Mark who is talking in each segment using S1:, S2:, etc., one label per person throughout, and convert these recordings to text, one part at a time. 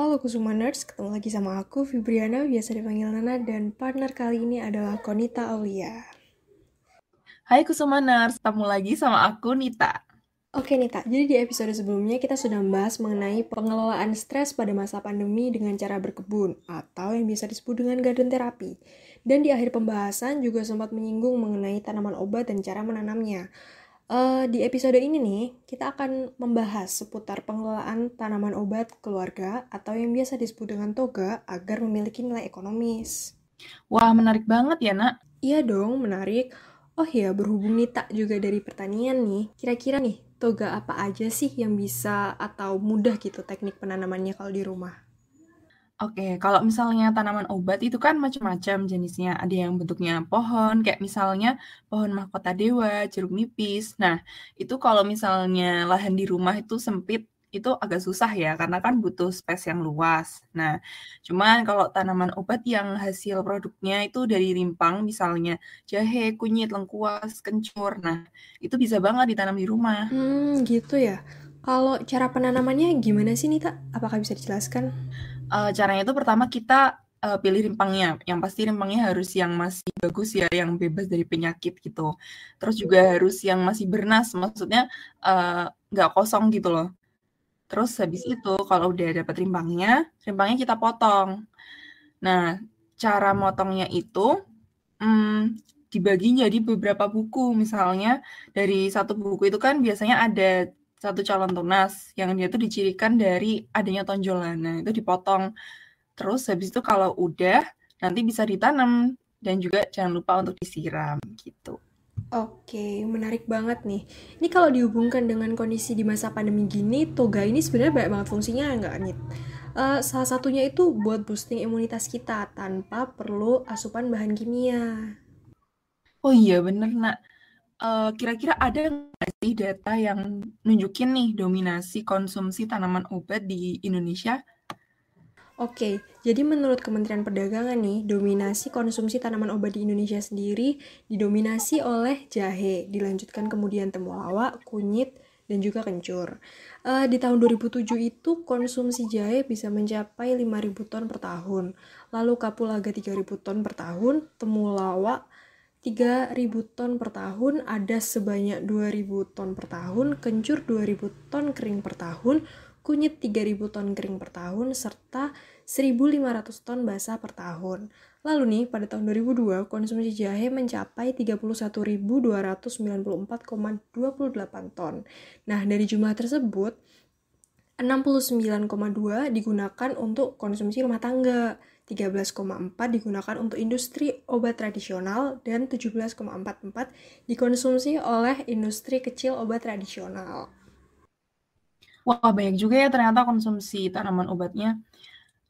S1: Halo Kusumaners, ketemu lagi sama aku Fibriana, biasa dipanggil Nana, dan partner kali ini adalah Konita Aulia.
S2: Hai Kusumaners, ketemu lagi sama aku Nita.
S1: Oke Nita, jadi di episode sebelumnya kita sudah membahas mengenai pengelolaan stres pada masa pandemi dengan cara berkebun, atau yang biasa disebut dengan garden therapy. Dan di akhir pembahasan juga sempat menyinggung mengenai tanaman obat dan cara menanamnya. Di episode ini nih, kita akan membahas seputar pengelolaan tanaman obat keluarga atau yang biasa disebut dengan toga agar memiliki nilai ekonomis.
S2: Wah, menarik banget ya, Nak.
S1: Iya dong, menarik. Oh ya, berhubung Nita juga dari pertanian nih, kira-kira nih, toga apa aja sih yang bisa atau mudah gitu teknik penanamannya kalau di rumah?
S2: Oke, kalau misalnya tanaman obat itu kan macam-macam jenisnya. Ada yang bentuknya pohon, kayak misalnya pohon mahkota dewa, jeruk nipis. Nah, itu kalau misalnya lahan di rumah itu sempit, itu agak susah ya, karena kan butuh space yang luas. Nah, cuman kalau tanaman obat yang hasil produknya itu dari rimpang, misalnya jahe, kunyit, lengkuas, kencur. Nah, itu bisa banget ditanam di rumah.
S1: Gitu ya. Kalau cara penanamannya gimana sih Nita? Apakah bisa dijelaskan?
S2: Caranya itu pertama kita, pilih rimpangnya, yang pasti rimpangnya harus yang masih bagus ya, yang bebas dari penyakit gitu. Terus juga harus yang masih bernas, maksudnya, nggak kosong gitu loh. Terus habis itu kalau udah dapet rimpangnya kita potong. Nah, cara motongnya itu, mmm, dibagi jadi beberapa buku. Misalnya dari satu buku itu kan biasanya ada satu calon tunas, yang dia tuh dicirikan dari adanya tonjolan. Nah, itu dipotong. Terus habis itu kalau udah, nanti bisa ditanam dan juga jangan lupa untuk disiram gitu.
S1: Oke, menarik banget nih. Ini kalau dihubungkan dengan kondisi di masa pandemi gini, toga ini sebenarnya banyak banget fungsinya nggak, Nit? Salah satunya itu buat boosting imunitas kita tanpa perlu asupan bahan kimia.
S2: Oh iya bener, Nak. Kira-kira ada nggak sih data yang nunjukin nih dominasi konsumsi tanaman obat di Indonesia?
S1: Oke, jadi menurut Kementerian Perdagangan nih, dominasi konsumsi tanaman obat di Indonesia sendiri didominasi oleh jahe, dilanjutkan kemudian temulawak, kunyit, dan juga kencur. Di tahun 2007 itu konsumsi jahe bisa mencapai 5.000 ton per tahun, lalu kapulaga 3.000 ton per tahun, temulawak 3.000 ton per tahun, ada sebanyak 2.000 ton per tahun, kencur 2.000 ton kering per tahun, kunyit 3.000 ton kering per tahun, serta 1.500 ton basah per tahun. Lalu nih, pada tahun 2002, konsumsi jahe mencapai 31.294,28 ton. Nah, dari jumlah tersebut, 69,2 digunakan untuk konsumsi rumah tangga, 13,4 digunakan untuk industri obat tradisional, dan 17,44 dikonsumsi oleh industri kecil obat tradisional.
S2: Wah, banyak juga ya ternyata konsumsi tanaman obatnya.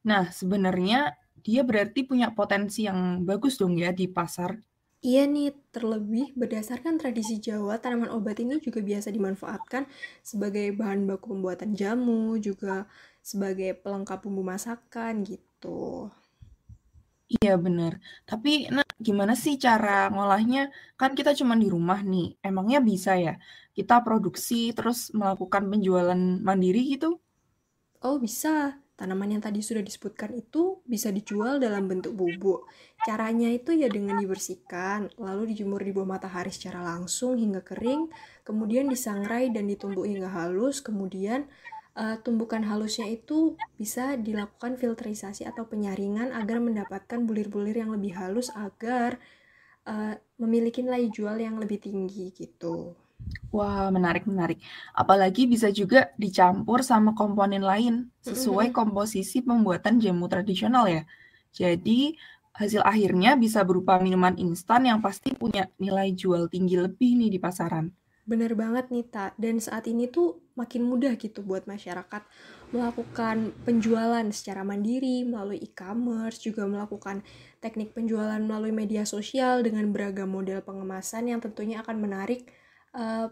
S2: Nah, sebenarnya dia berarti punya potensi yang bagus dong ya di pasar.
S1: Iya nih, terlebih berdasarkan tradisi Jawa, tanaman obat ini juga biasa dimanfaatkan sebagai bahan baku pembuatan jamu, juga sebagai pelengkap bumbu masakan gitu.
S2: Iya bener. Tapi nah, gimana sih cara ngolahnya? Kan kita cuma di rumah nih. Emangnya bisa ya kita produksi terus melakukan penjualan mandiri gitu?
S1: Oh bisa, tanaman yang tadi sudah disebutkan itu bisa dijual dalam bentuk bubuk. Caranya itu ya dengan dibersihkan, lalu dijemur di bawah matahari secara langsung hingga kering, kemudian disangrai dan ditumbuk hingga halus, kemudian tumbukan halusnya itu bisa dilakukan filterisasi atau penyaringan agar mendapatkan bulir-bulir yang lebih halus agar memiliki nilai jual yang lebih tinggi gitu.
S2: Wah, menarik, menarik. Apalagi bisa juga dicampur sama komponen lain sesuai komposisi pembuatan jamu tradisional ya. Jadi hasil akhirnya bisa berupa minuman instan yang pasti punya nilai jual tinggi lebih nih di pasaran.
S1: Bener banget nih, Tak. Dan saat ini tuh makin mudah gitu buat masyarakat melakukan penjualan secara mandiri melalui e-commerce, juga melakukan teknik penjualan melalui media sosial dengan beragam model pengemasan yang tentunya akan menarik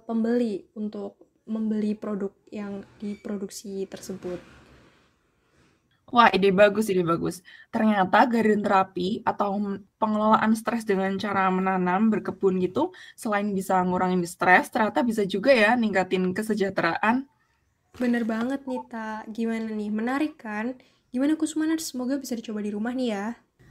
S1: pembeli untuk membeli produk yang diproduksi tersebut.
S2: Wah, ide bagus, ide bagus. Ternyata garden terapi atau pengelolaan stres dengan cara menanam, berkebun gitu, selain bisa ngurangin stres, ternyata bisa juga ya ningkatin kesejahteraan.
S1: Bener banget nih, Tak. Gimana nih? Menarik kan? Gimana Kusmaners? Semoga bisa dicoba di rumah nih ya.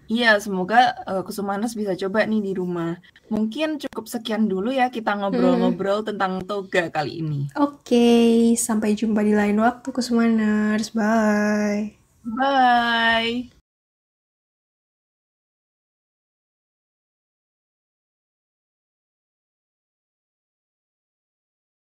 S2: Iya, semoga Kusumanes bisa coba nih di rumah. Mungkin cukup sekian dulu ya kita ngobrol-ngobrol tentang toga kali ini.
S1: Oke, sampai jumpa di lain waktu Kusmaners. Bye.
S2: Bye.